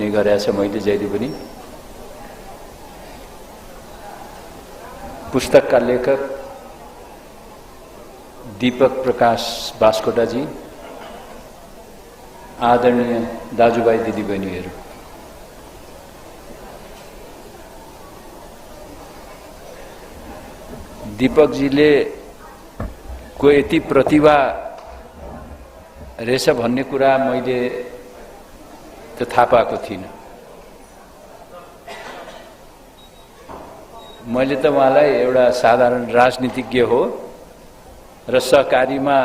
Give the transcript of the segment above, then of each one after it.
हुने गरेछ। मैले जहिले पनि पुस्तकका लेखक दीपक प्रकाश बास्कोटाजी, आदरणीय दाजुभाइ दिदीबहिनीहरू, दीपकजीले को यति प्रतिभा रहेछ भन्ने कुरा मैले त थाहा पाएको थिइनँ। मैले त उहाँलाई एउटा साधारण राजनीतिज्ञ हो र सहकारीमा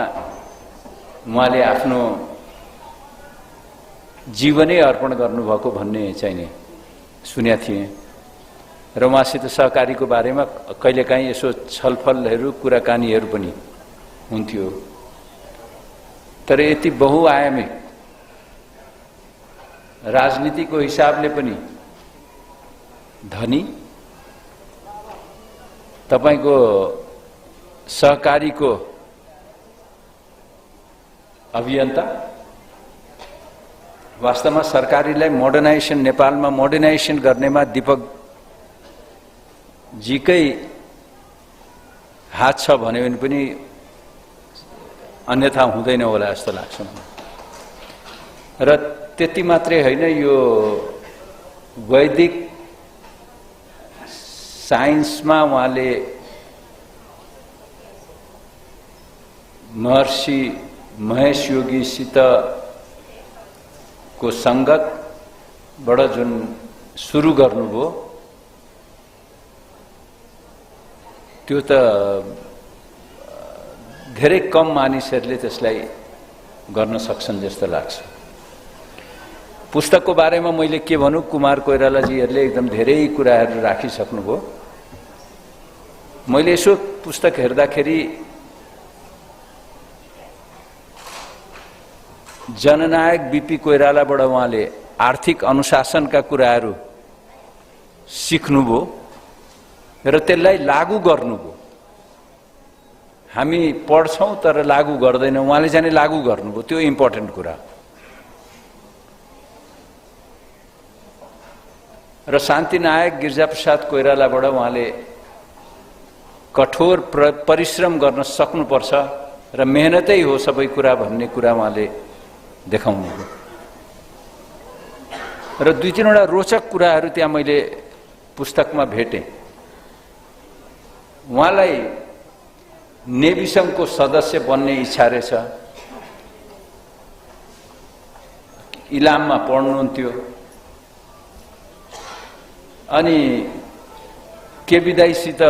उहाँले आफ्नो जीवनै अर्पण गर्नुभएको भन्ने चाहिँ सुनेको थिएँ र उहाँसित सहकारीको बारेमा कहिलेकाहीँ यसो छलफलहरू कुराकानीहरू पनि हुन्थ्यो। तर यति बहुआयामिक राजनीतिको हिसाबले पनि धनी, तपाईको सहकारीको अभियन्ता, वास्तवमा सरकारीलाई मोडर्नाइजेसन, नेपालमा मोडर्नाइजेसन गर्नेमा दीपक जीकै हात छ भन्यो भने पनि अन्यथा हुँदैन होला जस्तो लाग्छ। र त्यति मात्रै होइन, यो वैदिक साइन्समा उहाँले महर्षि महेश योगीसित को संगतबाट जुन सुरु गर्नुभयो त्यो त धेरै कम मानिसहरूले त्यसलाई गर्न सक्छन् जस्तो लाग्छ। पुस्तकको बारेमा मैले के भनौँ, कुमार कोइरालाजीहरूले एकदम धेरै कुराहरू राखिसक्नुभयो। मैले यसो पुस्तक हेर्दाखेरि जननायक बीपी कोइरालाबाट उहाँले आर्थिक अनुशासनका कुराहरू सिक्नुभयो र त्यसलाई लागू गर्नुभयो। हामी पढ्छौं तर लागू गर्दैनौं, उहाँले चाहिँ लागू गर्नुभयो, त्यो इम्पोर्टेन्ट कुरा। र शान्तिनायक गिरिजाप्रसाद कोइरालाबाट उहाँले कठोर परिश्रम गर्न सक्नुपर्छ र मेहनतै हो सबै कुरा भन्ने कुरा उहाँले देखाउनुभयो। र दुई तीनवटा रोचक कुराहरू त्यहाँ मैले पुस्तकमा भेटेँ। उहाँलाई नेभी संघको सदस्य बन्ने इच्छा रहेछ, इलाममा पढ्नुहुन्थ्यो, अनि केबी दाइसित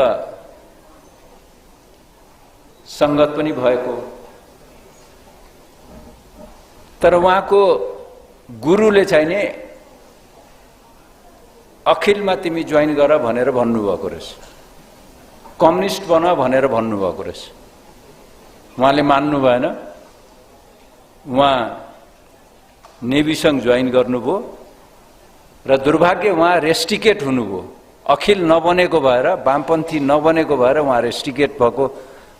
संगत पनि भएको। तर उहाँको गुरुले चाहिँ नि अखिलमा तिमी जोइन गर भनेर भन्नुभएको रहेछ, कम्युनिस्ट बन भनेर भन्नुभएको रहेछ। उहाँले मान्नु भएन, उहाँ नेभी संघ जोइन गर्नुभयो र दुर्भाग्य उहाँ रेस्टिकेट हुनुभयो। अखिल नबनेको भएर, वामपन्थी नबनेको भएर उहाँ रेस्टिकेट भएको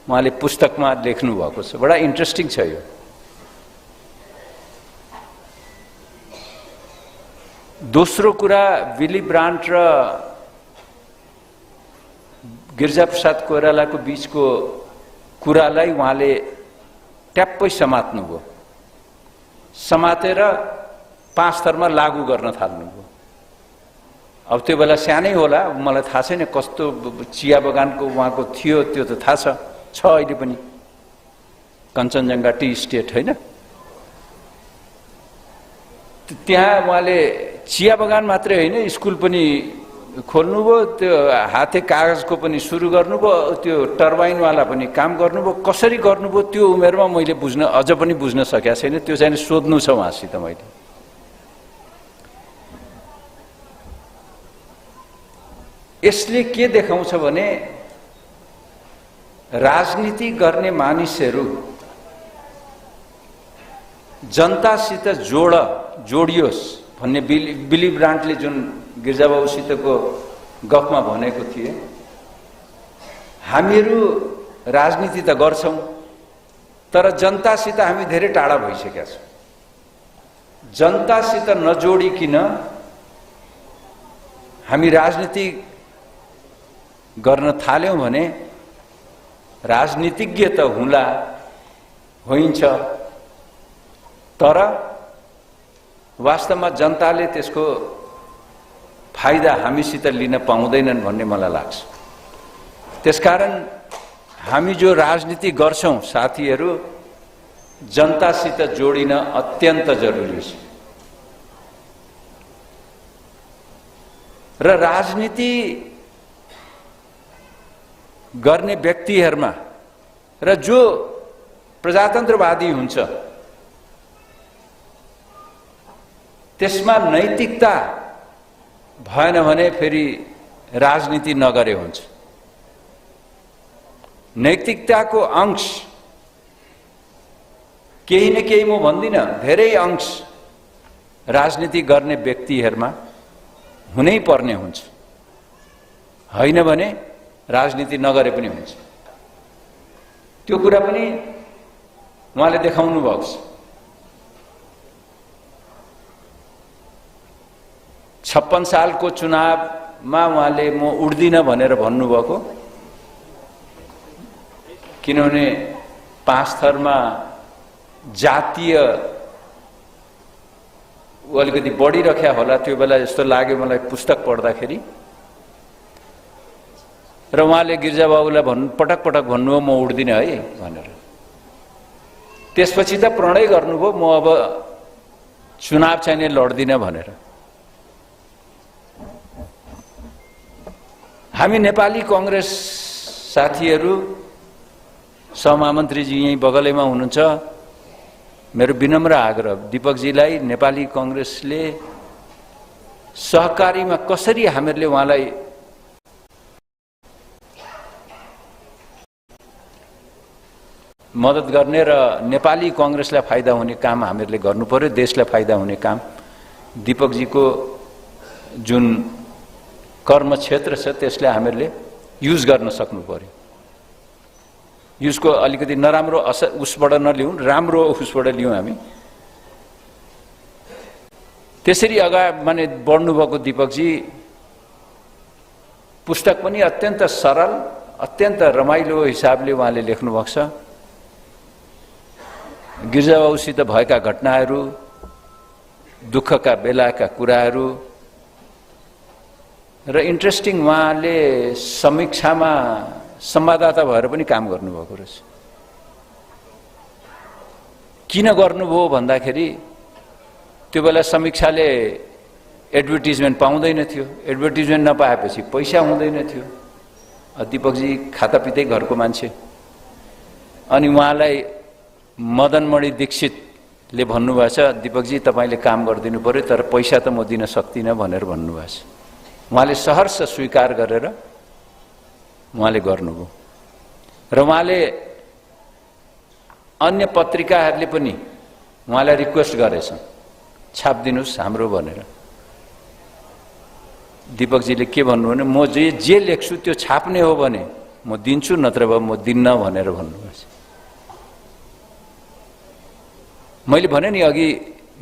उहाँले पुस्तकमा लेख्नु भएको छ। बडा इन्ट्रेस्टिङ छ यो। दोस्रो कुरा, विली ब्रान्ट र गिरिजाप्रसाद कोइरालाको बीचको कुरालाई उहाँले ट्याप्पै समात्नुभयो, समातेर 5 थरमा लागू गर्न थाल्नुभयो। अब त्यो बेला सानै होला, मलाई थाहा छैन कस्तो चिया बगानको उहाँको थियो, त्यो त थाहा छ अहिले पनि, कञ्चनजङ्घा टी स्टेट होइन, त्यहाँ उहाँले चिया बगान मात्रै होइन स्कुल पनि खोल्नुभयो, त्यो हाते कागजको पनि सुरु गर्नुभयो, त्यो टर्बाइनवाला पनि काम गर्नुभयो। कसरी गर्नुभयो त्यो उमेरमा मैले अझ पनि बुझ्न सकेको छैन, त्यो चाहिँ सोध्नु छ उहाँसित मैले। यसले के देखाउँछ भने राजनीति गर्ने मानिसहरू जनतासित जोडियोस् भन्ने विली ब्रान्टले जुन गिरिजाबाबुसितको गफमा भनेको थिए। हामीहरू राजनीति त गर्छौं तर जनतासित हामी धेरै टाढा भइसकेका छौं। जनतासित नजोडिकिन हामी राजनीति गर्न थाल्यौं भने राजनीतिज्ञ त हुँला होइन्छ, तर वास्तवमा जनताले त्यसको फाइदा हामीसित लिन पाउँदैनन् भन्ने मलाई लाग्छ। त्यसकारण हामी जो राजनीति गर्छौं साथीहरू, जनतासित जोडिन अत्यन्त जरुरी छ। र राजनीति गर्ने व्यक्तिहरुमा र जो प्रजातन्त्रवादी हुन्छ त्यसमा नैतिकता भएन भने फेरि राजनीति नगरे हुन्छ। नैतिकताको अंश केही न केही म भन्दिन, धेरै अंश राजनीति गर्ने व्यक्तिहरुमा हुनै पर्ने हुन्छ, हैन भने राजनीति नगरे पनि हुन्छ। त्यो कुरा पनि उहाँले देखाउनु भएको छ। 56 सालको चुनावमा उहाँले म उड्दिन भनेर भन्नुभएको, किनभने 5 थरमा जातीय अलिकति बढी रख्या होला त्यो बेला जस्तो लाग्यो मलाई पुस्तक पढ्दाखेरि। र उहाँले गिरिजाबाबुलाई पटक पटक भन्नुभयो म उड्दिन है भनेर। त्यसपछि त प्रणय गर्नुभयो म अब चुनाव चाहिँ लड्दिन भनेर। हामी नेपाली कांग्रेस साथीहरू, सहमन्त्रीजी यही बगलैमा हुनुहुन्छ, मेरो विनम्र आग्रह दीपकजीलाई नेपाली कांग्रेसले सहकारीमा कसरी हामीहरूले उहाँलाई मद्दत गर्ने र नेपाली कांग्रेसलाई फाइदा हुने काम हामीहरूले गर्नु पर्यो, देशलाई फाइदा हुने काम। दीपकजीको जुन कर्म क्षेत्र छ त्यसलाई हामीहरूले युज गर्न सक्नु पर्यो। यसको अलिकति नराम्रो असर उसबाट नलिउँ, राम्रो उसबाट लिउँ हामी। त्यसरी अगाडि माने बढ्नुभएको दीपकजी पुस्तक पनि अत्यन्त सरल, अत्यन्त रमाइलो हिसाबले उहाँले लेख्नु भएको छ। गिरिजाबाबुसित भएका घटनाहरू, दुःखका बेलाका कुराहरू र इन्ट्रेस्टिङ उहाँले समीक्षामा संवाददाता भएर पनि काम गर्नुभएको रहेछ। किन गर्नुभयो भन्दाखेरि त्यो बेला समीक्षाले एडभर्टिजमेन्ट पाउँदैन थियो, एडभर्टिजमेन्ट नपाएपछि पैसा हुँदैन थियो। दीपकजी खातापितै घरको मान्छे, अनि उहाँलाई मदनमणि दीक्षितले भन्नुभएको छ दीपकजी तपाईले काम गरिदिनु पर्यो तर पैसा त म दिन सक्दिनँ भनेर भन्नुभएको छ। उहाँले सहर्ष स्वीकार गरेर उहाँले गर्नुभयो र उहाँले अन्य पत्रिकाहरूले पनि उहाँलाई रिक्वेस्ट गरेछन् छापिदिनुस् हाम्रो भनेर। दीपकजीले के भन्नु भने म जे लेख्छु त्यो छाप्ने हो भने म दिन्छु, नत्र भए म दिन्न भनेर भन्नुभएको छ। मैले भने नि अघि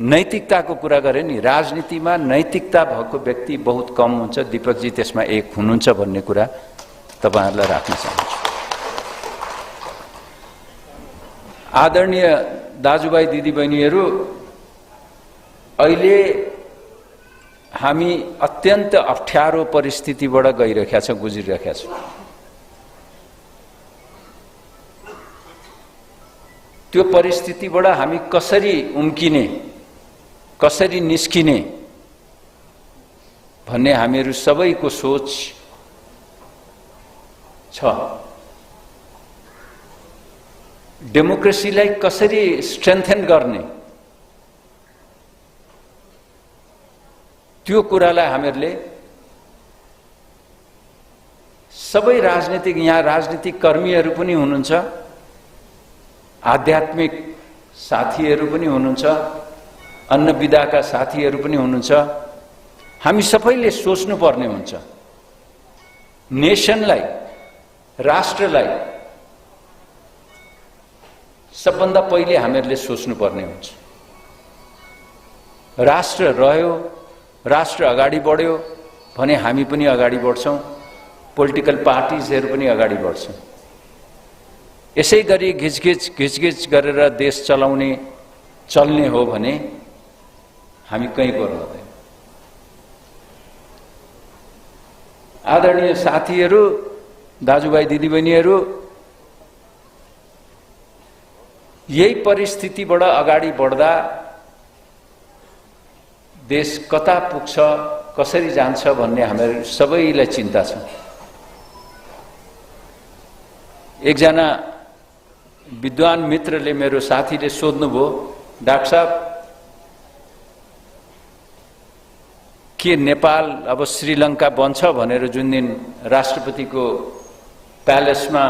नैतिकताको कुरा गरेँ नि, राजनीतिमा नैतिकता भएको व्यक्ति बहुत कम हुन्छ, दीपकजी त्यसमा एक हुनुहुन्छ भन्ने कुरा तपाईहरुलाई राख्न चाहन्छु। आदरणीय दाजुभाइ दिदीबहिनीहरू, अहिले हामी अत्यन्त अप्ठ्यारो परिस्थितिबाट गइरहेका छौं, गुज्रिरहेका छौं। त्यो परिस्थितिबाट हामी कसरी उम्किने, कसरी निस्किने भन्ने हामीहरू सबैको सोच छ। डेमोक्रेसीलाई कसरी स्ट्रेन्थेन गर्ने त्यो कुरालाई हामीहरूले सबै राजनीतिक, यहाँ राजनीतिक कर्मीहरू पनि हुनुहुन्छ, आध्यात्मिक साथीहरू पनि हुनुहुन्छ, अन्य विधाका साथीहरू पनि हुनुहुन्छ। हामी सबैले सोच्नु पर्ने हुन्छ, नेसनलाई, राष्ट्रलाई सबभन्दा पहिले हामीहरूले सोच्नु पर्ने हुन्छ। राष्ट्र रह्यो, राष्ट्र अगाडि बढ्यो, भने हामी पनि अगाडि बढ्छौं, पोलिटिकल पार्टिजहरु पनि अगाडि बढ्छन्। यसै गरी घिचघिच गरेर देश चल्ने हो भने हामी कहीँ को रहँदैन। आदरणीय साथीहरु, दाजुभाइ दिदीबहिनीहरु, यही परिस्थितिबाट अगाडि बढ्दा देश कता पुग्छ, कसरी जान्छ भन्ने हामीहरु सबैलाई चिन्ता छ। एकजना विद्वान मित्रले, मेरो साथीले सोध्नुभयो, डाक्टर साहब के नेपाल अब श्रीलंका बन्छ भनेर जुन दिन राष्ट्रपतिको प्यालेसमा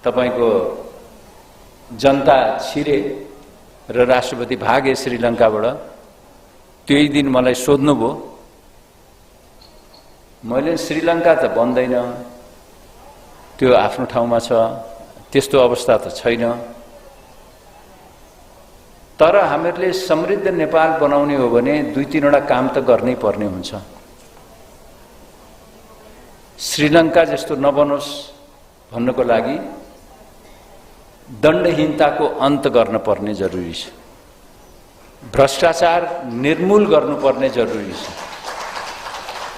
तपाईको जनता छिरे र राष्ट्रपति भागे श्रीलंकाबाट, त्यही दिन मलाई सोध्नुभयो। मैले श्रीलंका त बन्दैन, त्यो आफ्नो ठाउँमा छ, त्यस्तो अवस्था त छैन, तर हामीहरूले समृद्ध नेपाल बनाउने हो भने दुई तीनवटा काम त गर्नै पर्ने हुन्छ। श्रीलंका जस्तो नबनोस् भन्नको लागि दण्डहीनताको अन्त गर्न पर्ने जरुरी छ, भ्रष्टाचार निर्मूल गर्नुपर्ने जरुरी छ,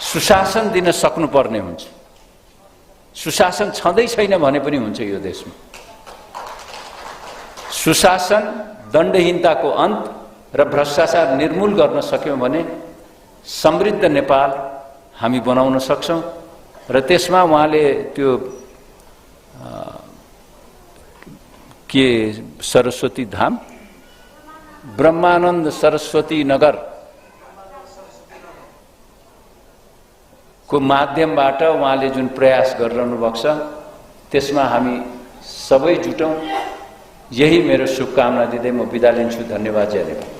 सुशासन दिन सक्नुपर्ने हुन्छ। सुशासन छँदै छैन भने पनि हुन्छ यो देशमा। सुशासन, दण्डहीनताको अन्त र भ्रष्टाचार निर्मूल गर्न सक्यौं भने समृद्ध नेपाल हामी बनाउन सक्छौं। र त्यसमा उहाँले त्यो के सरस्वती धाम, ब्रह्मानन्द सरस्वती नगर को माध्यमबाट उहाँले जुन प्रयास गरिरहनु भएको छ, त्यसमा हामी सबै जुटौं। यही मेरो शुभकामना दिँदै म बिदा लिन्छु। धन्यवाद। जय नेपाल।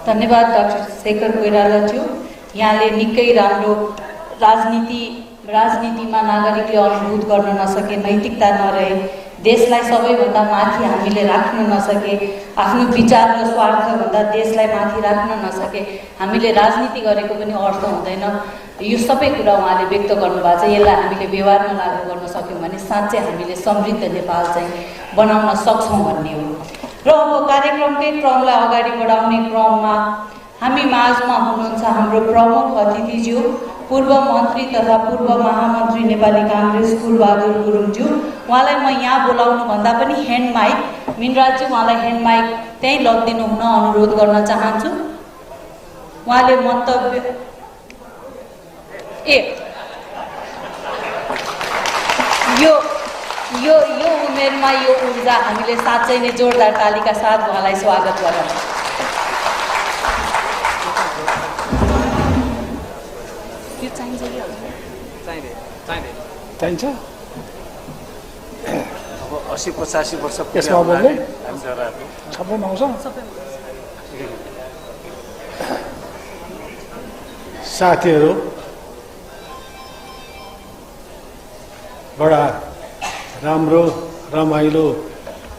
धन्यवाद डाक्टर शेखर कोइरालाज्यू। यहाँले निकै राम्रो राजनीतिमा नागरिकले अनुभूत गर्न नसके, नैतिकता नरहे, देशलाई सबैभन्दा माथि हामीले राख्न नसके, आफ्नो विचार र स्वार्थभन्दा देशलाई माथि राख्न नसके हामीले राजनीति गरेको पनि अर्थ हुँदैन। यो सबै कुरा उहाँले व्यक्त गर्नुभएको छ। यसलाई हामीले व्यवहारमा लागू गर्न सक्यौं भने साँच्चै हामीले समृद्ध नेपाल चाहिँ बनाउन सक्छौं भन्ने हो। र अब कार्यक्रमकै क्रमलाई अगाडि बढाउने क्रममा हामी माझमा हुनुहुन्छ हाम्रो प्रमुख अतिथिज्यू, पूर्व मन्त्री तथा पूर्व महामन्त्री नेपाली कांग्रेस कुलबहादुर गुरुङज्यू। उहाँलाई म यहाँ बोलाउनु भन्दा पनि ह्यान्ड माइक, मिनराज्यू उहाँलाई ह्यान्ड माइक त्यही लगिदिनु हुन अनुरोध गर्न चाहन्छु। उहाँले मन्तव्य यो उमेरमा यो ऊर्जा हामीले साँच्चै नै जोरदार तालीका साथ उहाँलाई स्वागत गरौँ। चाहिन्छ अब 80-85 वर्ष यसमा बोल्ने सबै आउँछ। साथीहरू, बडा राम्रो रमाइलो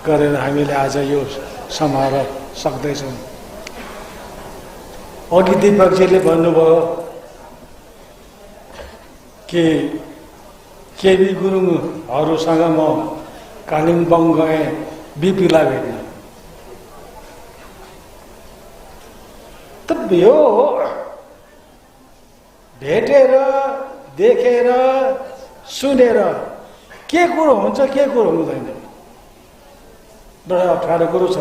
गरेर हामीले आज यो समारोह सक्दैछौँ। अघि दीपकजीले भन्नुभयो कि केबी गुरुङहरूसँग म कालिम्पोङ गएँ बिपीलाई भेट्न। त यो भेटेर देखेर सुनेर के कुरो हुन्छ के कुरो हुँदैन, बडा अप्ठ्यारो कुरो छ।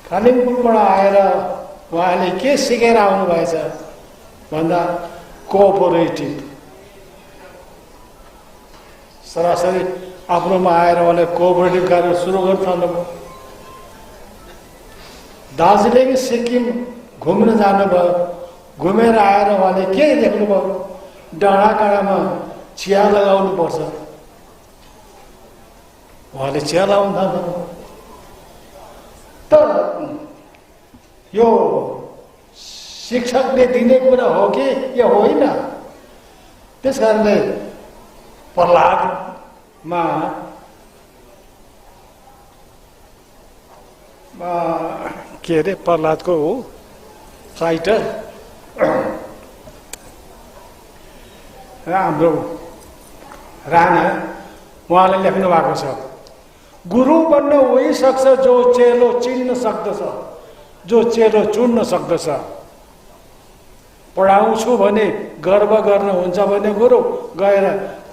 कालिम्पोङबाट आएर उहाँले के सिकेर आउनु भएछ भन्दा कोअपरेटिभ, सरासरी आफ्नोमा आएर उहाँले कोअपरेटिभ कार्य सुरु गर्न थाल्नुभयो। दार्जिलिङ सिक्किम घुम्न जानुभयो, घुमेर आएर उहाँले के देख्नुभयो, डाँडा काँडामा चिया लगाउनु पर्छ, उहाँले चिया लगाउन थाल्नुभयो। तर यो शिक्षकले दिने कुरा हो कि यो होइन। त्यस कारणले प्रहलादमा के अरे प्रहलादको हो राइटर हाम्रो राणा उहाँले लेख्नु भएको छ, गुरु बन्न उही सक्छ जो चेलो चिन्न सक्दछ, जो चेलो चुन्न सक्दछ। पढाउँछु भने गर्व गर्नुहुन्छ भने गुरु गएर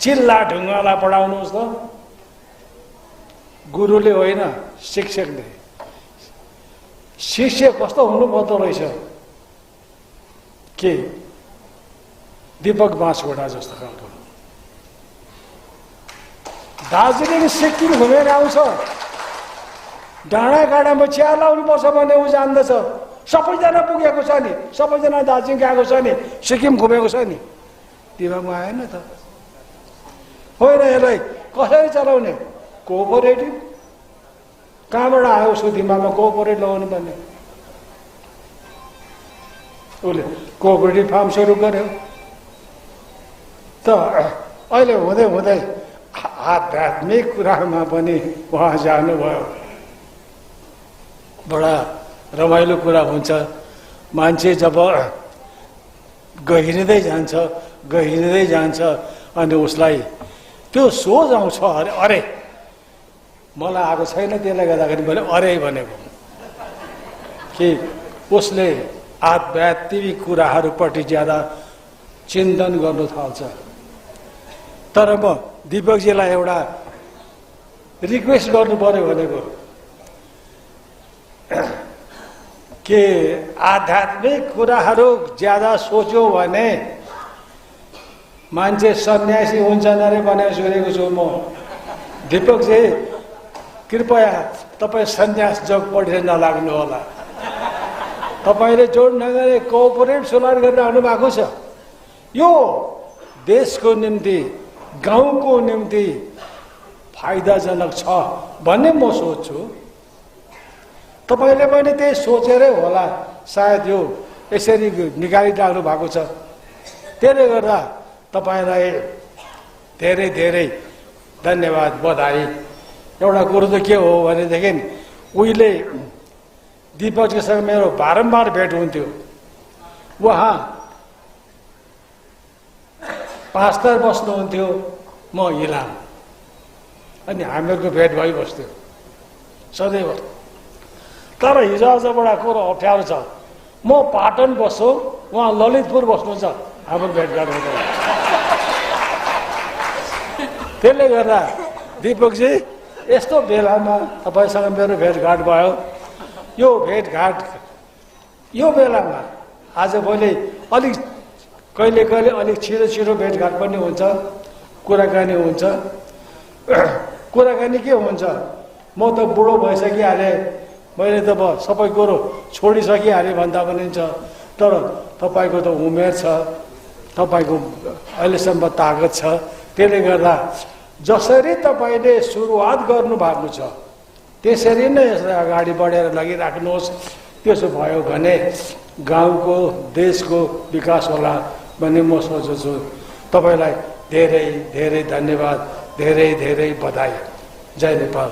चिल्ला ढुङ्गालाई पढाउनुहोस् त। गुरुले होइन, शिक्षकले। शिष्य कस्तो हुनुपर्दो रहेछ के दीपक बाँसकोटा जस्तो खालको। दार्जिलिङ सिक्किम घुमेर आउँछ, डाँडाकाँडामा चिया लाउनुपर्छ भने ऊ जान्दछ। सबैजना पुगेको छ नि, सबैजना दार्जिलिङ गएको छ नि, सिक्किम घुमेको छ नि, दिमागमा आएन त। होइन, यसलाई कसरी चलाउने? कोअपरेटिभ। कहाँबाट आयो उसको दिमागमा कोअपरेटिभ लगाउनु पर्ने? उसले कोअपरेटिभ फार्म सुरु गर्यो। त अहिले हुँदै हुँदै आध्यात्मिक कुरामा पनि उहाँ जानुभयो। बडा रमाइलो कुरा हुन्छ, मान्छे जब गहिरिँदै जान्छ गहिरिँदै जान्छ अनि उसलाई त्यो सोच आउँछ, अरे अरे मलाई आएको छैन, त्यसले गर्दाखेरि मैले अरे भनेको कि उसले आध्यात्मिक कुराहरूपट्टि ज्यादा चिन्तन गर्नु थाल्छ। तर म दीपकजीलाई एउटा रिक्वेस्ट गर्नु पर्यो भनेको कि आध्यात्मिक कुराहरू ज्यादा सोच्यो भने मान्छे सन्यासी हुन्छन् अरे भनेर सुनेको छु म। दीपकजी कृपया तपाईँ सन्यास जगपट्टि नलाग्नु होला। तपाईँले जोड नगरे कोअपरेटिभ सुधार गरेर आउनु भएको छ। यो देशको निम्ति, गाउँको निम्ति फाइदाजनक छ भन्ने म सोच्छु। तपाईँले पनि त्यही सोचेरै होला सायद यो यसरी निकालिराख्नु भएको छ। त्यसले गर्दा तपाईँलाई धेरै धेरै धन्यवाद, बधाई। एउटा कुरो त के हो भनेदेखि उहिले दीपकजीसँग मेरो बारम्बार भेट हुन्थ्यो। उहाँ पाँचतर बस्नुहुन्थ्यो, म इलाम, अनि हामीहरूको भेट भइबस्थ्यो सदैव। तर हिजो आजबाट कुरो अप्ठ्यारो छ, म पाटन बस्छु, उहाँ ललितपुर बस्नुहुन्छ, हाम्रो भेटघाट हुँदैन। त्यसले गर्दा दीपकजी यस्तो बेलामा तपाईँसँग मेरो भेटघाट भयो। यो भेटघाट यो बेलामा आजभोलि अलिक कहिले कहिले अलिक छिटो छिटो भेटघाट पनि हुन्छ, कुराकानी हुन्छ। कुराकानी के हुन्छ, म त बुढो भइसकिहालेँ, मैले त सबै कुरो छोडिसकिहालेँ भन्दा पनि छ। तर तपाईँको त उमेर छ, तपाईँको अहिलेसम्म तागत छ। त्यसले गर्दा जसरी तपाईँले सुरुवात गर्नुभएको छ त्यसरी नै यसलाई अगाडि बढेर लगिराख्नुहोस्। त्यसो भयो भने गाउँको, देशको विकास होला भन्ने म सोच्छु। तपाईँलाई धेरै धेरै धन्यवाद, धेरै धेरै बधाई। जय नेपाल।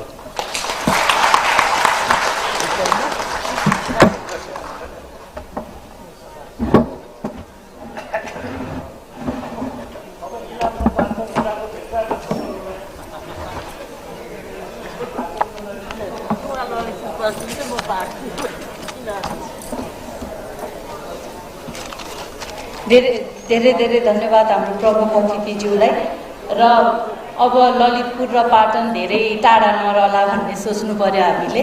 धेरै धेरै धन्यवाद हाम्रो प्रमुख अतिथिज्यूलाई। र अब ललितपुर र पाटन धेरै टाढा नरहला भन्ने सोच्नु पर्यो हामीले।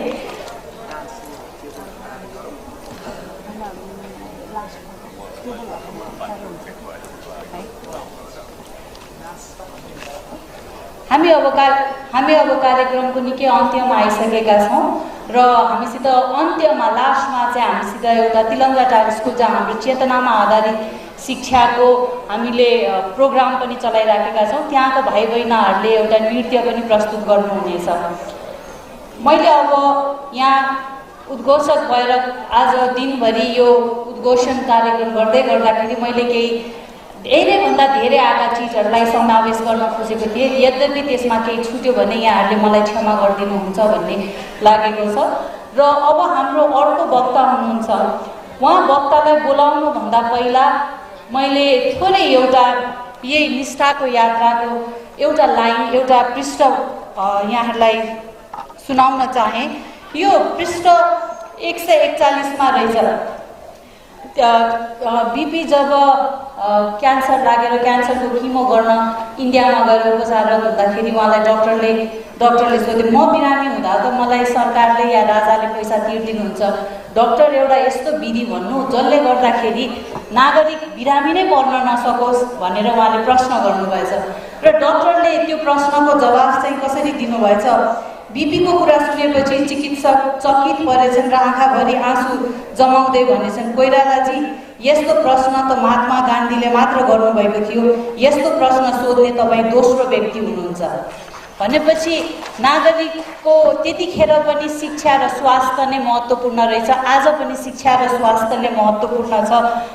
हामी अब कार्यक्रमको निकै अन्त्यमा आइसकेका छौँ र हामीसित अन्त्यमा लास्टमा चाहिँ हामीसित एउटा तिलङ्गा टार स्कुल जहाँ हाम्रो चेतनामा आधारित शिक्षाको हामीले प्रोग्राम पनि चलाइराखेका छौँ, त्यहाँको भाइ बहिनीहरूले एउटा नृत्य पनि प्रस्तुत गर्नुहुनेछ। मैले अब यहाँ उद्घोषक भएर आज दिनभरि यो उद्घोषण कार्यक्रम गर्दै गर्दाखेरि मैले केही धेरैभन्दा धेरै आएका चिजहरूलाई समावेश गर्न खोजेको थिएँ। यद्यपि त्यसमा केही छुट्यो भने यहाँहरूले मलाई क्षमा गरिदिनुहुन्छ भन्ने लागेको छ। र अब हाम्रो अर्को वक्ता हुनुहुन्छ। उहाँ वक्तालाई बोलाउनुभन्दा पहिला मैले थोरै एउटा यही निष्ठाको यात्राको एउटा लाइन, एउटा पृष्ठ यहाँहरूलाई सुनाउन चाहेँ। यो पृष्ठ 141 मा रहेछ। बिपी जब क्यान्सर लागेर क्यान्सरको किमो गर्न इन्डियामा गएर उपचाररत हुँदाखेरि उहाँलाई डक्टरले सोधे, म बिरामी हुँदा त मलाई सरकारले या राजाले पैसा तिर्दिनुहुन्छ, डक्टर एउटा यस्तो विधि भन्नु जसले गर्दाखेरि नागरिक बिरामी नै पर्न नसकोस् भनेर उहाँले प्रश्न गर्नुभएछ। र डक्टरले त्यो प्रश्नको जवाफ चाहिँ कसरी दिनुभएछ? बिपीको कुरा सुनेपछि चिकित्सक चकित परेछन् र आँखाभरि आँसु जमाउँदै भनेछन्, कोइरालाजी, यस्तो प्रश्न त महात्मा गान्धीले मात्र गर्नुभएको थियो, यस्तो प्रश्न सोध्ने तपाईँ दोस्रो व्यक्ति हुनुहुन्छ। भनेपछि नागरिकको त्यतिखेर पनि शिक्षा र स्वास्थ्य नै महत्त्वपूर्ण रहेछ, आज पनि शिक्षा र स्वास्थ्य नै महत्त्वपूर्ण छ।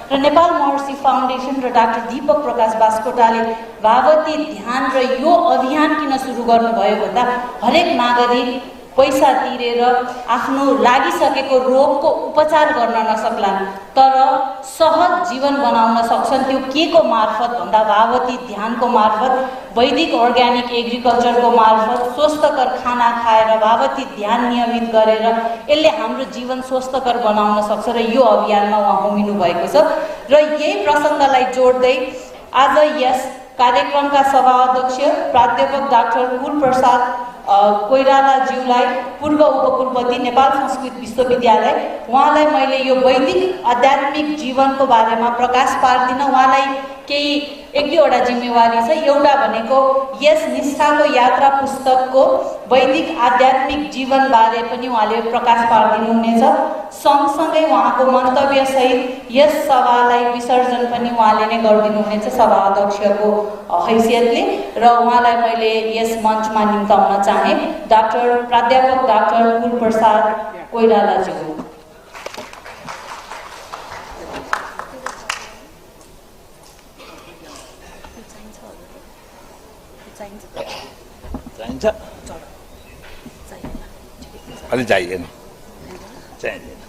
र नेपाल महर्षि फाउन्डेसन र डाक्टर दीपक प्रकाश बास्कोटाले भावती ध्यान र यो अभियान किन सुरु गर्नुभयो भन्दा हरेक नागरिक पैसा तिरेर आफ्नो लागिसकेको रोगको उपचार गर्न नसक्लान् तर सहज जीवन बनाउन सक्छन्। त्यो के को मार्फत भन्दा भावती ध्यानको मार्फत, वैदिक अर्ग्यानिक एग्रिकल्चरको मार्फत, स्वस्थकर खाना खाएर भावती ध्यान नियमित गरेर यसले हाम्रो जीवन स्वस्थकर बनाउन सक्छ र यो अभियानमा उहाँ होमिनु भएको छ। र यही प्रसङ्गलाई जोड्दै आज यस कार्यक्रमका सभा अध्यक्ष प्राध्यापक डाक्टर कुलप्रसाद कोइरालाज्यूलाई, पूर्व उपकुलपति नेपाल संस्कृत विश्वविद्यालय, उहाँलाई मैले यो वैदिक आध्यात्मिक जीवनको बारेमा प्रकाश पार्दिन। उहाँलाई केही एक दुईवटा जिम्मेवारी छ। एउटा भनेको यस निष्ठाको यात्रा पुस्तकको वैदिक आध्यात्मिक जीवनबारे पनि उहाँले प्रकाश पारिदिनुहुनेछ। सँगसँगै उहाँको मन्तव्यसहित यस सभालाई विसर्जन पनि उहाँले नै गरिदिनुहुनेछ सभा अध्यक्षको हैसियतले। र उहाँलाई मैले यस मञ्चमा निम्ताउन चाहे प्राध्यापक डाक्टर कुलप्रसाद कोइरालाज्यू। चाहिन्छ अलि चाहिएन चाहिँदैन।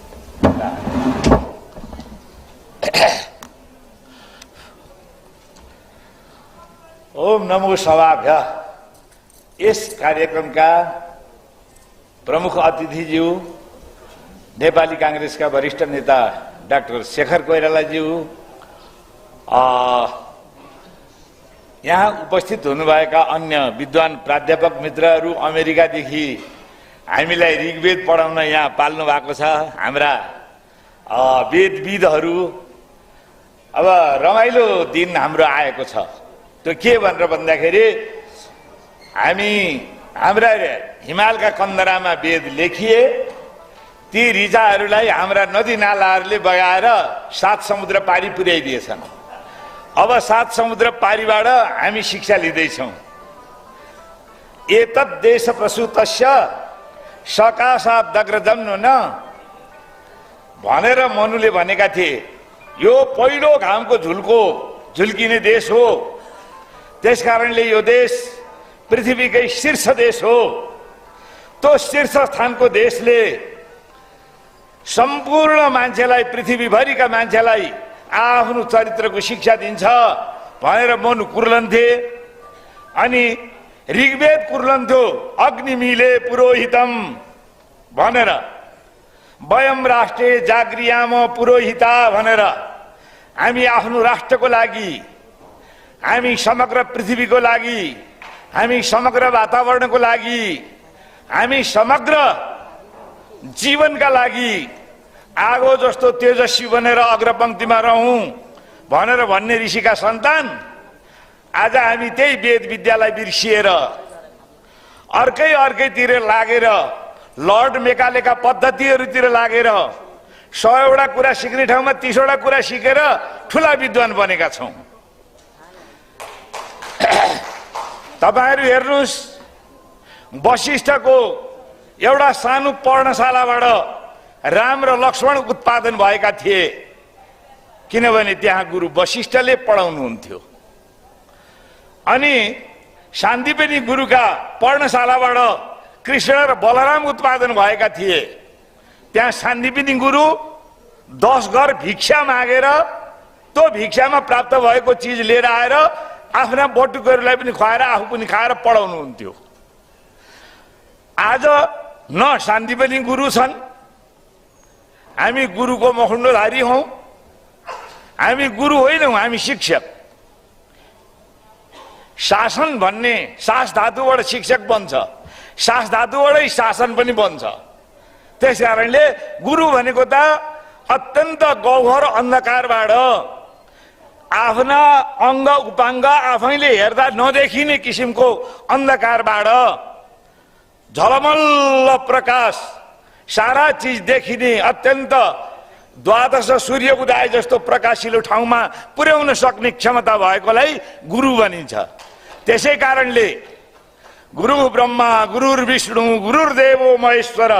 ओम नमो सभाभ्य। यस कार्यक्रमका प्रमुख अतिथिज्यू नेपाली कांग्रेसका वरिष्ठ नेता डाक्टर शेखर कोइरालाज्यू, यहाँ उपस्थित हुनुभएका अन्य विद्वान प्राध्यापक मित्रहरू, अमेरिकादेखि हामीलाई ऋग्वेद पढाउन यहाँ पाल्नु भएको छ हाम्रा वेदविदहरू। अब रमाइलो दिन हाम्रो आएको छ। त्यो के भनेर भन्दाखेरि हाम्रा हिमालका कन्दरामा वेद लेखिए, ती ऋचाहरूलाई हाम्रा नदी नालाहरूले बगाएर 7 समुद्र पारी पुर्याइदिएछन्। अब 7 समुद्र पारीबाट हामी शिक्षा लिँदैछौँ। एतत् देश प्रसूतस्य सकाशादग्रजम न भनेर मनुले भनेका थिए। यो पहिलो घामको झुल्किने देश हो, त्यसकारणले यो देश पृथ्वीकै शीर्ष देश हो। त्यो शीर्ष स्थानको देशले सम्पूर्ण मान्छेलाई, पृथ्वीभरिका मान्छेलाई आफ्नो चरित्रको शिक्षा दिन्छ भनेर मनु कुर्लन्थे। अनि ऋग्वेद कुर्लन्थ्यो, अग्निमीले पुरोहितम भनेर, वयम राष्ट्रे जाग्रियाम पुरोहिता भनेर हामी आफ्नो राष्ट्रको लागि, हामी समग्र पृथ्वीको लागि, हामी समग्र वातावरणको लागि, हामी समग्र जीवनका लागि आगो जस्तो तेजस्वी बनेर अग्रपंक्तिमा रहौं भनेर भन्ने ऋषिका सन्तान आज हामी त्यही वेद विद्यालाई बिर्सिएर अर्कैतिर लागेर लर्ड मेकालेका पद्धतिहरूतिर लागेर 100वटा कुरा सिक्ने ठाउँमा 30वटा कुरा सिकेर ठूला विद्वान बनेका छौं। तपाईहरु हेर्नुस्, वशिष्ठको एउटा सानो पर्णशालाबाट राम र लक्ष्मण उत्पादन भएका थिए, किनभने त्यहाँ गुरु वशिष्ठले पढाउनुहुन्थ्यो। अनि शान्तिपनी गुरुका पर्णशालाबाट कृष्ण र बलराम उत्पादन भएका थिए। त्यहाँ शान्तिपनी गुरु 10 घर भिक्षा मागेर त्यो भिक्षामा प्राप्त भएको चिज लिएर आएर आफ्ना बटुकहरूलाई पनि खुवाएर आफू पनि खाएर पढाउनुहुन्थ्यो। आज न शान्तिपनी गुरु छन्, हामी गुरुको मखुण्डोधारी हौं। हामी गुरु होइनौं, हामी शिक्षक। शासन भन्ने शास धातुबाट शिक्षक बन्छ, शास धातुबाटै शासन पनि बन्छ। त्यसकारणले गुरु भनेको त अत्यन्त गौहर अन्धकारबाट आफ्ना अङ्ग उपाङ्ग आफैले हेर्दा नदेखिने किसिमको अन्धकारबाट झलमल्ल प्रकाश, सारा चिज देखिने अत्यन्त द्वादश सूर्य उदय जस्तो प्रकाशिलो ठाउँमा पुर्याउन सक्ने क्षमता भएकोलाई गुरु भनिन्छ। त्यसै कारणले गुरु ब्रह्मा गुरुर्विष्णु गुरुर्देवो महेश्वर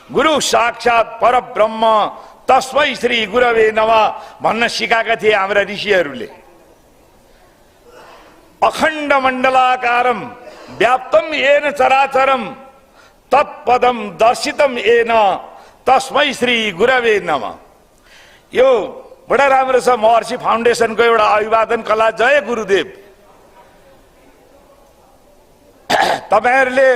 गुरु साक्षात् परब्रह्म तस्मै श्री गुरवे नमः भन्न सिकाएका थिए हाम्रा ऋषिहरूले। अखण्ड मण्डलाकारम व्याप्तम येन चराचरम तत्पदम दर्शितम येन तस्मै श्री गुरवे नमः। यो बडा राम्रो छ महर्षि फाउन्डेसनको एउटा अभिवादन कला। जय गुरुदेव। तपाईहरुले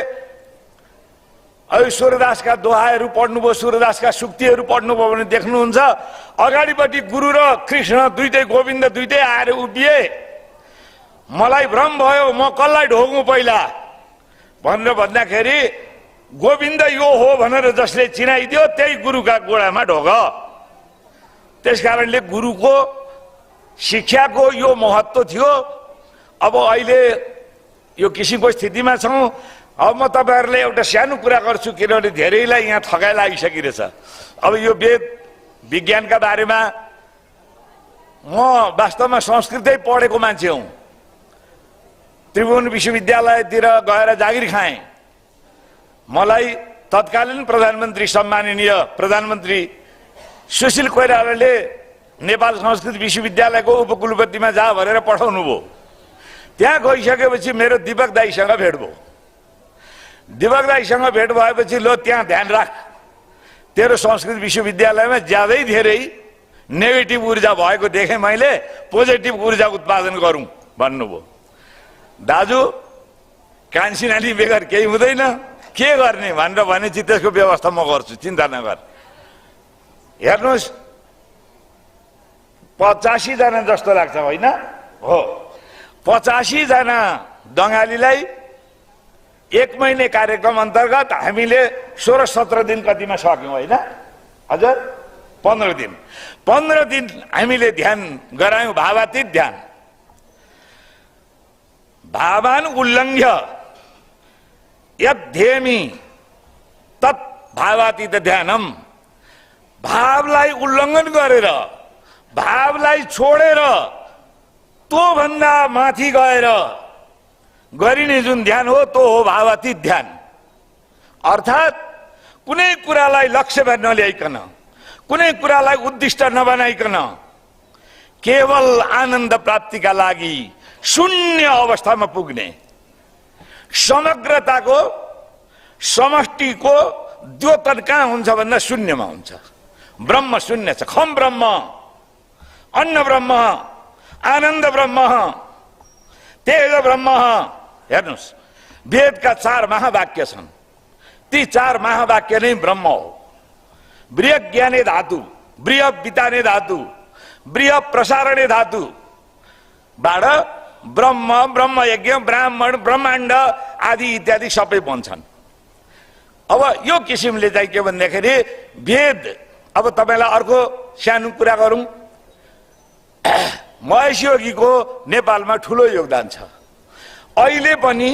अब सूर्यदासका दोहाहरू पढ्नुभयो, सूर्यदासका सुक्तिहरू पढ्नुभयो भने देख्नुहुन्छ अगाडिपट्टि गुरु र कृष्ण दुईटै गोविन्द दुईटै आएर उभिए। मलाई भ्रम भयो, म कसलाई ढोगौं पहिला भनेर भन्दाखेरि गोविन्द यो हो भनेर जसले चिनाइदियो त्यही गुरुका गोडामा ढोग। त्यसकारणले गुरुको शिक्षाको यो महत्त्व थियो। अब अहिले यो किसिमको स्थितिमा छौं। अब म तपाईहरुलाई एउटा सानो कुरा गर्छु, किनभने धेरैलाई यहाँ ठगाइ लागिसकिरहेछ। अब यो वेद विज्ञानका बारेमा म वास्तवमा संस्कृतै पढेको मान्छे हुँ। त्रिभुवन विश्वविद्यालयतिर गएर जागिर खाएँ। मलाई तत्कालीन प्रधानमन्त्री सम्माननीय प्रधानमन्त्री सुशील कोइरालाले नेपाल संस्कृत विश्वविद्यालयको उपकुलपतिमा जा भनेर पठाउनु भयो। त्यहाँ गइसकेपछि मेरो दीपक दाइसँग भेट भयो। दीपक दाइसँग भेट भएपछि लो त्यहाँ ध्यान राख, तेरो संस्कृत विश्वविद्यालयमा ज्यादै धेरै नेगेटिभ ऊर्जा भएको देखेँ मैले, पोजिटिभ ऊर्जा उत्पादन गरौँ भन्नुभयो। दाजु कान्छी नानी बेगर केही हुँदैन, के गर्ने भनेर भनेपछि त्यसको व्यवस्था म गर्छु, चिन्ता नगर। हेर्नुहोस् 85 जना जस्तो लाग्छ होइन? हो, 85 जना दङ्गालीलाई 1 महिने कार्यक्रम अन्तर्गत हामीले 16-17 दिन कतिमा सक्यौं होइन हजुर? 15 दिन 15 दिन हामीले ध्यान गरायौं, भावातीत ध्यान। भावान उल्लङ्घ्य यद्धेमी तत् भावातीत ध्यानम। भावलाई उल्लङ्घन गरेर, भावलाई छोडेर तो भन्दा माथि गएर गरिने जुन ध्यान हो त्यो हो भावातीत ध्यान। अर्थात् कुनै कुरालाई लक्ष्यमा नल्याइकन, कुनै कुरालाई उद्दिष्ट नबनाइकन केवल आनन्द प्राप्तिका लागि शून्य अवस्थामा पुग्ने, समग्रताको समष्टिको द्योतन कहाँ हुन्छ भन्दा शून्यमा हुन्छ। ब्रह्म शून्य छ। खम ब्रह्म, अन्न ब्रह्म, आनन्द ब्रह्म, तेज ब्रह्म। हेर्नुहोस्, वेदका 4 महावाक्य छन्। ती 4 महावाक्य नै ब्रह्म हो। ब्रिय ज्ञाने धातु, ब्रिय विताने धातु, ब्रिय प्रसारणे धातु बाट ब्रह्म, ब्रह्मयज्ञ, ब्राह्मण, ब्रह्माण्ड आदि इत्यादि सबै बन्छन्। अब यो किसिमले चाहिँ के भन्दाखेरि वेद, अब तपाईलाई अर्को सानो कुरा गरौँ। महेश योगीको नेपालमा ठुलो योगदान छ। अहिले पनि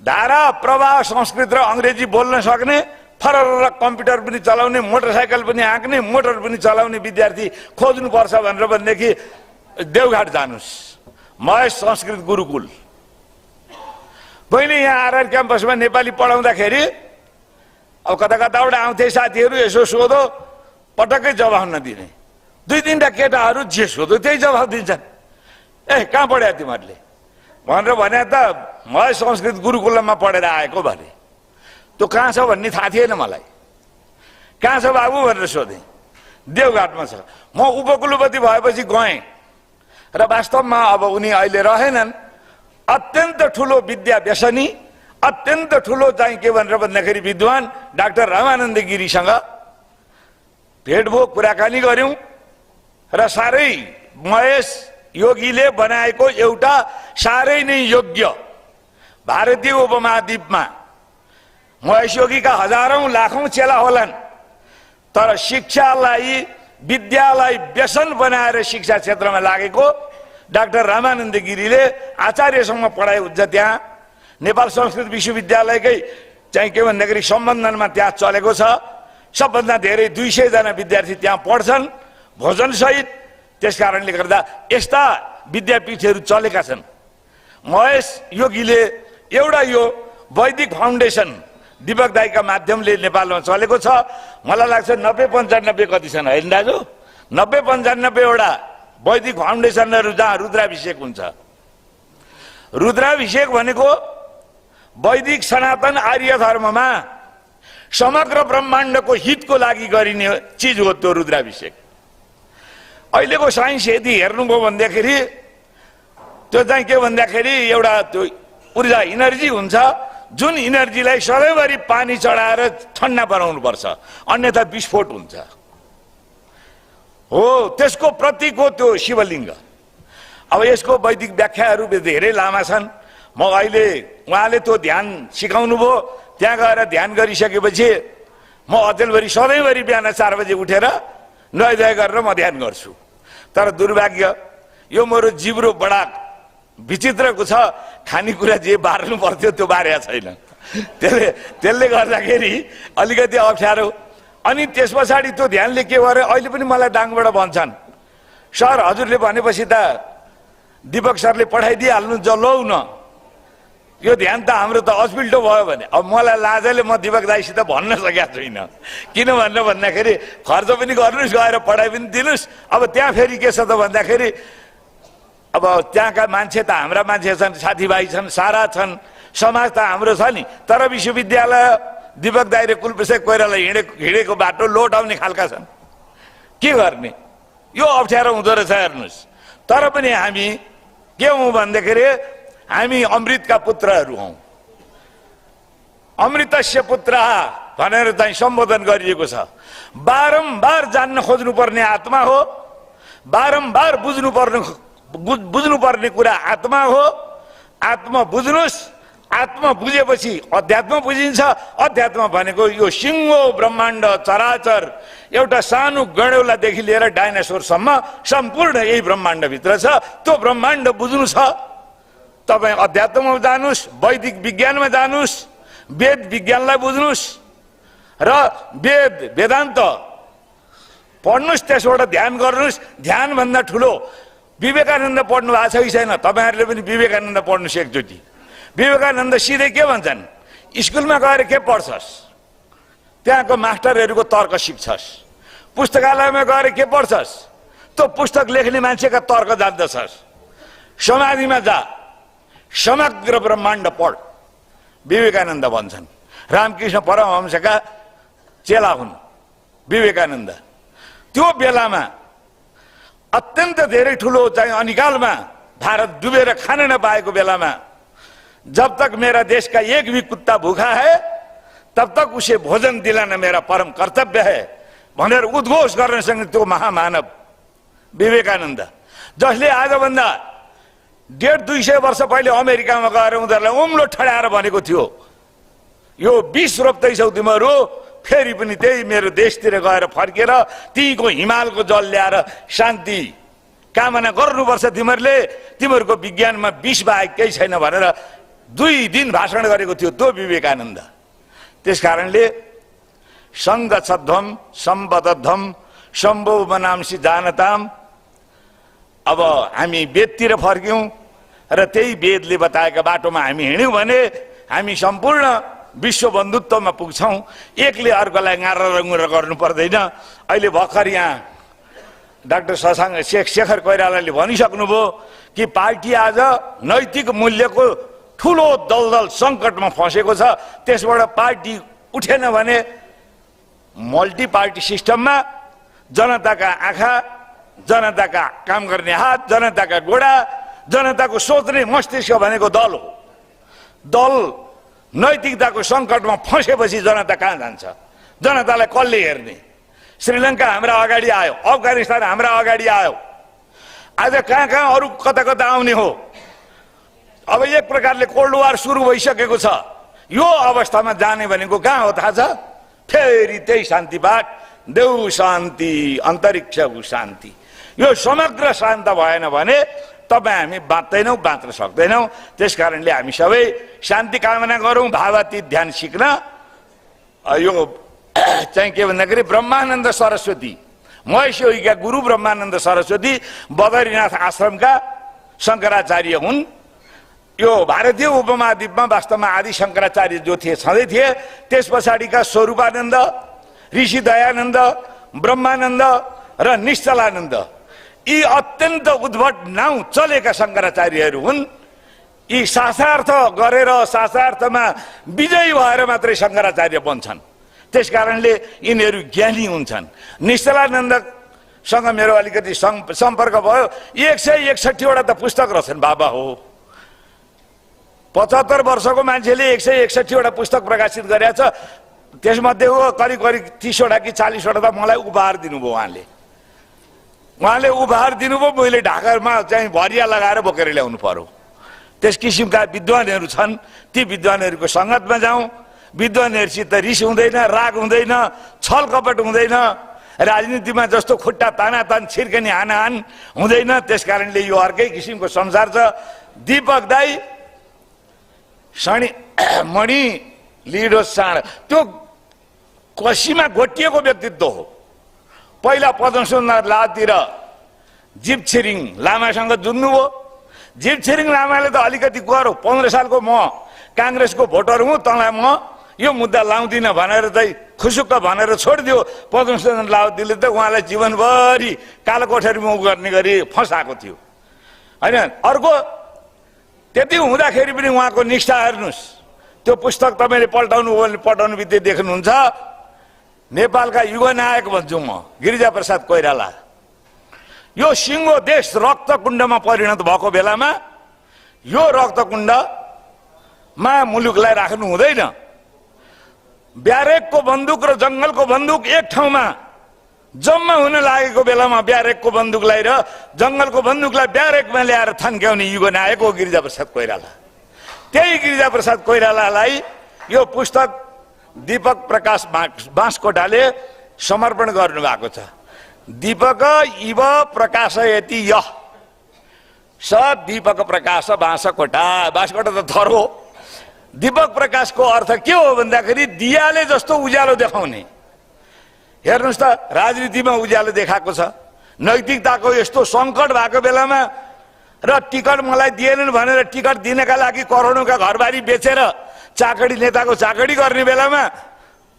धारा प्रवाह संस्कृत र अंग्रेजी बोल्न सक्ने, फरर कम्प्युटर पनि चलाउने, मोटरसाइकल पनि हाँक्ने, मोटर पनि चलाउने विद्यार्थी खोज्नुपर्छ भनेर भनेदेखि देवघाट जानुस्, महेश संस्कृत गुरुकुल। पहिले यहाँ आरआर क्याम्पसमा नेपाली पढाउँदाखेरि अब कता कताबाट आउँथे साथीहरू, यसो सोधो, पटक्कै जवाफ नदिने। 2-3टा केटाहरू जे सोधो त्यही जवाफ दिन्छन्। कहाँ पढ्या तिमीहरूले भनेर भने त म संस्कृत गुरुकुलममा पढेर आएको भने। त्यो कहाँ छ भन्ने थाहा थिएन मलाई। कहाँ छ बाबु भनेर सोधेँ, देवघाटमा छ। म उपकुलपति भएपछि गएँ र वास्तवमा अब उनी अहिले रहेनन्। अत्यन्त ठुलो विद्या व्यसनी, अत्यन्त ठुलो चाहिँ के भनेर भन्दाखेरि विद्वान डाक्टर रामानन्द गिरीसँग भेट भयो, कुराकानी गऱ्यौँ र साह्रै महेश योगीले बनाएको एउटा साह्रै नै योग्य भारतीय उपमहाद्वीपमा महेश योगीका हजारौं लाखौं चेला होलान्, तर शिक्षालाई विद्यालाई व्यसन बनाएर शिक्षा क्षेत्रमा लागेको डाक्टर रामानन्द गिरीले आचार्यसम्म पढाइ हुन्छ। त्यहाँ नेपाल संस्कृत विश्वविद्यालयकै चाहिँ के भन्दाखेरि सम्बन्धनमा त्यहाँ चलेको छ। सबभन्दा धेरै 200 जना विद्यार्थी त्यहाँ पढ्छन् भोजन सहित। त्यसकारणले गर्दा यस्ता विद्यापीठहरू चलेका छन्। महेश योगीले एउटा यो वैदिक फाउन्डेसन दीपक दाईका माध्यमले नेपालमा चलेको छ। मलाई लाग्छ 90-95 कति छन् होइन दाजु? 90-95 वटा वैदिक फाउन्डेसनहरू जहाँ रुद्राभिषेक हुन्छ। रुद्राभिषेक भनेको वैदिक सनातन आर्य धर्ममा समग्र ब्रह्माण्डको हितको लागि गरिने चिज हो त्यो रुद्राभिषेक। अहिलेको साइन्स यदि हेर्नुभयो भन्दाखेरि त्यो चाहिँ के भन्दाखेरि एउटा त्यो ऊर्जा इनर्जी हुन्छ, जुन इनर्जीलाई सधैँभरि पानी चढाएर ठन्डा बनाउनु पर्छ, अन्यथा विस्फोट हुन्छ। हो, त्यसको प्रतीक हो त्यो शिवलिङ्ग। अब यसको वैदिक व्याख्याहरू धेरै लामा छन्। म अहिले उहाँले त्यो ध्यान सिकाउनु भयो, त्यहाँ गएर ध्यान गरिसकेपछि म अचेलभरि सधैँभरि बिहान 4 बजे उठेर नुहाइधुवाइ गरेर म ध्यान गर्छु। तर दुर्भाग्य यो मेरो जिब्रो बडा विचित्रको छ, खानेकुरा जे बार्नु पर्थ्यो त्यो बारेको छैन। त्यसले गर्दाखेरि अलिकति अप्ठ्यारो। अनि त्यस पछाडि त्यो ध्यानले के गर्यो, अहिले पनि मलाई डाङबाट भन्छन्, सर हजुरले भनेपछि त दीपक सरले पठाइदिइहाल्नु ज लौ न, यो ध्यान त हाम्रो त अस्पिल्टो भयो भने। अब मलाई लाजले म दीपक दाईसित भन्न सकेको छुइनँ। किन भनेर भन्दाखेरि खर्च पनि गर्नुहोस्, गएर पढाइ पनि दिनुहोस्। अब त्यहाँ फेरि के छ त भन्दाखेरि अब त्यहाँका मान्छे त हाम्रा मान्छे छन्, साथीभाइ छन्, सारा छन्, समाज त हाम्रो छ नि। तर विश्वविद्यालय दीपक दाई र कुलप्रसाद कोइराला हिँडेको बाटो लोट आउने खालका छन्। के गर्ने, यो अप्ठ्यारो हुँदो रहेछ हेर्नुहोस्। तर पनि हामी के हौँ भन्दाखेरि हामी अमृतका पुत्रहरू हौँ। अमृतस्य पुत्र भनेर चाहिँ सम्बोधन गरिएको छ। बारम्बार जान्न खोज्नुपर्ने आत्मा हो, बारम्बार बुझ्नुपर्ने कुरा आत्मा हो। आत्मा बुझ्नुहोस्, आत्मा बुझेपछि अध्यात्म बुझिन्छ। अध्यात्म भनेको यो सिङ्गो ब्रह्माण्ड चराचर एउटा सानो गणेउलादेखि लिएर डाइनासोरसम्म सम्पूर्ण यही ब्रह्माण्डभित्र छ। त्यो ब्रह्माण्ड बुझ्नु छ, तपाईँ अध्यात्ममा जानुहोस्, वैदिक विज्ञानमा जानुहोस्, वेद विज्ञानलाई बुझ्नुहोस् र वेदान्त पढ्नुहोस्, त्यसबाट ध्यान गर्नुहोस्। ध्यानभन्दा ठुलो विवेकानन्द पढ्नु भएको छ कि छैन? तपाईँहरूले पनि विवेकानन्द पढ्नुहोस् एकचोटि। विवेकानन्द सिधै के भन्छन्, स्कुलमा गएर के पढ्छस्, त्यहाँको मास्टरहरूको तर्क सिक्छस्। पुस्तकालयमा गएर के पढ्छस्, त्यो पुस्तक लेख्ने मान्छेका तर्क जान्दछस्। समाधिमा जा, समग्र ब्रह्माण्ड पढ, विवेकानन्द भन्छन्। रामकृष्ण परमहंसका चेला हुन् विवेकानन्द। त्यो बेलामा अत्यन्त धेरै ठुलो चाहिँ अनिकालमा भारत डुबेर खान नपाएको बेलामा जब तक मेरा देश का एक भी कुत्ता भूखा है तब तक उसे भोजन दिलाना मेरा परम कर्तव्य है भनेर उद्घोष गर्नसँग त्यो महामानव विवेकानन्द, जसले आजभन्दा 150-200 वर्ष पहिले अमेरिकामा गएर उनीहरूलाई उम्लो ठडाएर भनेको थियो, यो विष रोप्दैछौ तिमीहरू, फेरि पनि त्यही मेरो देशतिर गएर फर्केर तीको हिमालको जल ल्याएर शान्ति कामना गर्नुपर्छ तिमीहरूले, तिमीहरूको विज्ञानमा विष बाहेक केही छैन भनेर 2 दिन भाषण गरेको थियो त्यो विवेकानन्द। त्यसकारणले सङ्गच्छध्वम सम्बद्धम सम्भो बनांसी जानताम। अब हामी वेदतिर फर्क्यौं र त्यही वेदले बताएका बाटोमा हामी हिँड्यौं भने हामी सम्पूर्ण विश्व बन्धुत्वमा पुग्छौँ, एकले अर्कोलाई गाएर गर्नु पर्दैन। अहिले भर्खर यहाँ डाक्टर शशाङ्क शेखर कोइरालाले भनिसक्नुभयो कि पार्टी आज नैतिक मूल्यको ठुलो दलदल सङ्कटमा फँसेको छ। त्यसबाट पार्टी उठेन भने मल्टी पार्टी सिस्टममा जनताका आँखा, जनताका काम गर्ने हात, जनताका गोडा, जनताको सोच्ने मस्तिष्क भनेको दल हो। दल नैतिकताको सङ्कटमा फँसेपछि जनता कहाँ जान्छ? जनतालाई कसले हेर्ने? श्रीलङ्का हाम्रा अगाडि आयो, अफगानिस्तान हाम्रा अगाडि आयो, आज कहाँ कहाँ अरू कता कता आउने हो। अब एक प्रकारले कोल्ड वार सुरु भइसकेको छ। यो अवस्थामा जाने भनेको कहाँ हो थाहा छ? फेरि त्यही शान्ति पाठ, देऊ शान्ति अन्तरिक्षको शान्ति। यो समग्र शान्त भएन भने तपाईँ हामी बाँच्दैनौँ, बाँच्न सक्दैनौँ। त्यसकारणले हामी सबै शान्ति कामना गरौँ, भावातीत ध्यान सिक्न। यो चाहिँ के भन्दाखेरि ब्रह्मानन्द सरस्वती, महेश योगीका गुरु ब्रह्मानन्द सरस्वती बद्रीनाथ आश्रमका शङ्कराचार्य हुन्। यो भारतीय उपमहाद्वीपमा वास्तवमा आदि शङ्कराचार्य जो थिए छँदै थिए। त्यस पछाडिका स्वरूपानन्द, ऋषि दयानन्द, ब्रह्मानन्द र निश्चलानन्द, यी अत्यन्त उद्भट नाउँ चलेका शङ्कराचार्यहरू हुन्। यी शास्त्रार्थ गरेर शास्त्रार्थमा विजयी भएर मात्रै शङ्कराचार्य बन्छन्। त्यसकारणले यिनीहरू ज्ञानी हुन्छन्। निश्चलानन्दसँग मेरो अलिकति सम्पर्क भयो। 161वटा त पुस्तक रहेछन् बाबा हो। 75 वर्षको मान्छेले 161वटा पुस्तक प्रकाशित गरेका छ। त्यसमध्येको करिब 30वटा कि 40वटा त मलाई उपहार दिनुभयो उहाँले उपहार दिनुभयो। मैले ढाकामा चाहिँ भरिया लगाएर बोकेर ल्याउनु पर्यो। त्यस किसिमका विद्वानहरू छन्। ती विद्वानहरूको सङ्गतमा जाउँ। विद्वानहरूसित रिस हुँदैन, राग हुँदैन, छल कपट हुँदैन, राजनीतिमा जस्तो खुट्टा तानातान छिर्कनी हानाहान हुँदैन। त्यसकारणले यो अर्कै किसिमको संसार छ। दीपक दाई मणि लिडो साँड त्यो कसीमा घोटिएको व्यक्तित्व हो। पहिला पद्मसुन्दर लातिर जीव छिरिङ लामासँग जुन्नुभयो। जीव छिरिङ लामाले त अलिकति गरौँ, 15 सालको म काङ्ग्रेसको भोटर हुँ, तँलाई म यो मुद्दा लाउँदिनँ भनेर चाहिँ खुसुक्क भनेर छोडिदियो। पद्मसुन्दर लाउदीले त उहाँलाई जीवनभरि कालो कोठरीमा गर्ने गरी फसाएको थियो होइन। अर्को त्यति हुँदाखेरि पनि उहाँको निष्ठा हेर्नुहोस्। त्यो पुस्तक तपाईँले पल्टाउनु बित्तिकै देख्नुहुन्छ। नेपालका युवा नायक भन्छु म गिरिजाप्रसाद कोइराला। यो सिङ्गो देश रक्तकुण्डमा परिणत भएको बेलामा यो रक्तकुण्डमा मुलुकलाई राख्नु हुँदैन। ब्यारेकको बन्दुक र जङ्गलको बन्दुक एक ठाउँमा जम्मा हुन लागेको बेलामा ब्यारेकको बन्दुकलाई र जङ्गलको बन्दुकलाई ब्यारेकमा ल्याएर थन्क्याउने युवा नायक हो गिरिजाप्रसाद कोइराला। त्यही गिरिजाप्रसाद कोइरालालाई यो पुस्तक दीपक प्रकाश बाँसकोटाले समर्पण गर्नुभएको छ। दीपक इव प्रकाशयति यः स दीपक प्रकाश बाँसकोटा। बाँसकोटा त थर हो। दीपक प्रकाशको अर्थ के हो भन्दाखेरि दियाले जस्तो उज्यालो देखाउने। हेर्नुहोस् त राजनीतिमा उज्यालो देखाएको छ। नैतिकताको यस्तो सङ्कट भएको बेलामा र टिकट मलाई दिएनन् भनेर टिकट दिनका लागि करोडौँका घरबारी बेचेर चाकडी नेताको चाकडी गर्ने बेलामा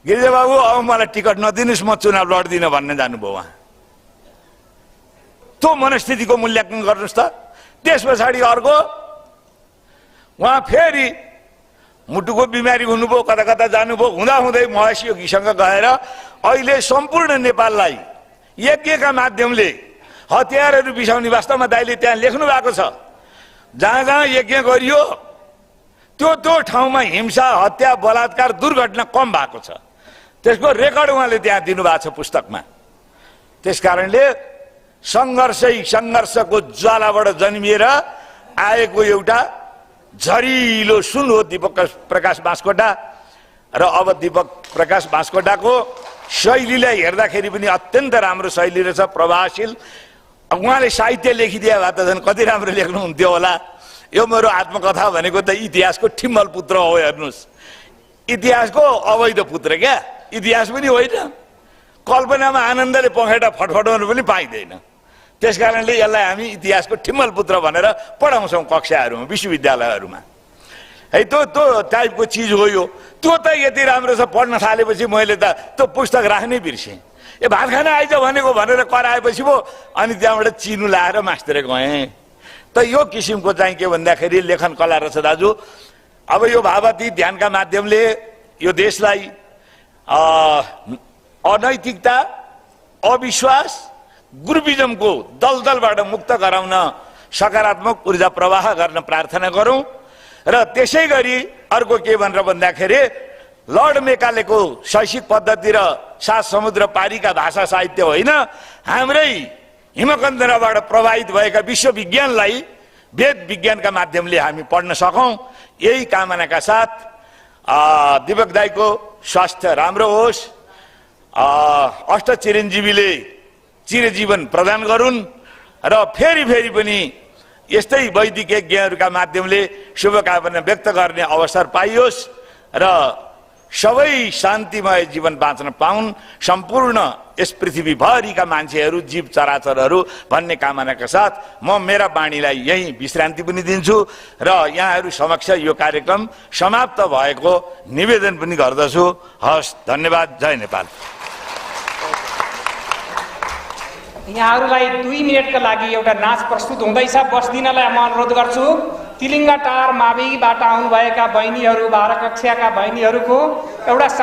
गिरिजाबाबु अब मलाई टिकट नदिनुहोस्, म चुनाव लड्दिनँ भन्ने जानुभयो उहाँ। त्यो मनस्थितिको मूल्याङ्कन गर्नुहोस् त। त्यस पछाडि अर्को उहाँ फेरि मुटुको बिमारी हुनुभयो, कता कता जानुभयो। हुँदाहुँदै महेश योगीसँग गएर अहिले सम्पूर्ण नेपाललाई यज्ञका माध्यमले हतियारहरू बिसाउने वास्तवमा दाइले त्यहाँ लेख्नु भएको छ। जहाँ जहाँ यज्ञ गरियो त्यो ठाउँमा हिंसा, हत्या, बलात्कार, दुर्घटना कम भएको छ। त्यसको रेकर्ड उहाँले त्यहाँ दिनुभएको छ पुस्तकमा। त्यसकारणले सङ्घर्षको ज्वालाबाट जन्मिएर आएको एउटा झरिलो सुन हो दीपक प्रकाश बाँसकोटा। र अब दीपक प्रकाश बाँसकोटाको शैलीलाई हेर्दाखेरि पनि अत्यन्त राम्रो शैली रहेछ, प्रभावशील। उहाँले साहित्य लेखिदिए भए त झन् कति राम्रो लेख्नुहुन्थ्यो होला। यो मेरो आत्मकथा भनेको त इतिहासको ठिम्मल पुत्र हो। हेर्नुहोस्, इतिहासको अवैध पुत्र क्या, इतिहास पनि होइन। कल्पनामा आनन्दले पखेटा फटफटाउनु पनि पाइँदैन। त्यसकारणले यसलाई हामी इतिहासको ठिम्मल पुत्र भनेर पढाउँछौँ कक्षाहरूमा, विश्वविद्यालयहरूमा। है त्यो टाइपको चिज हो यो। त्यो त यति राम्रो छ, पढ्न थालेपछि मैले त त्यो पुस्तक राख्नै बिर्सेँ। ए भात खान आइज भनेको भनेर कराएपछि पो अनि त्यहाँबाट चिनु लाएर मास्तिर गएँ। त यो किसिमको चाहिँ के भन्दाखेरि लेखन कला रहेछ दाजु। अब यो भावती ध्यानका माध्यमले यो देशलाई अनैतिकता, अविश्वास, गुरुविजमको दलदलबाट मुक्त गराउन सकारात्मक ऊर्जा प्रवाह गर्न प्रार्थना गरौँ। र त्यसै गरी अर्को के भनेर भन्दाखेरि लर्ड मेकालेको शैक्षिक पद्धति र सात समुद्र पारीका भाषा साहित्य होइन, हाम्रै हिमकन्दराबाट प्रभावित भएका विश्व विज्ञानलाई वेद विज्ञानका माध्यमले हामी पढ्न सकौँ। यही कामनाका साथ दिपक दाईको स्वास्थ्य राम्रो होस्, अष्ट चिरञ्जीवीले चिरजीवन प्रदान गरून् र फेरि फेरि पनि यस्तै वैदिक यज्ञहरूका माध्यमले शुभकामना व्यक्त गर्ने अवसर पाइयोस् र सबै शान्तिमय जीवन बाँच्न पाउन् सम्पूर्ण यस पृथ्वीभरिका मान्छेहरू, जीव चराचरहरू भन्ने कामनाका साथ म मेरा बाणीलाई यही विश्रान्ति पनि दिन्छु र यहाँहरू समक्ष यो कार्यक्रम समाप्त भएको निवेदन पनि गर्दछु। हस्, धन्यवाद। जय नेपाल। यहाँहरूलाई 2 मिनेटका लागि एउटा नाच प्रस्तुत हुँदैछ, बस्दिनलाई म अनुरोध गर्छु। तिलिङ्गा टार माविबाट आउनुभएका बहिनीहरू, 12 कक्षाका बहिनीहरूको एउटा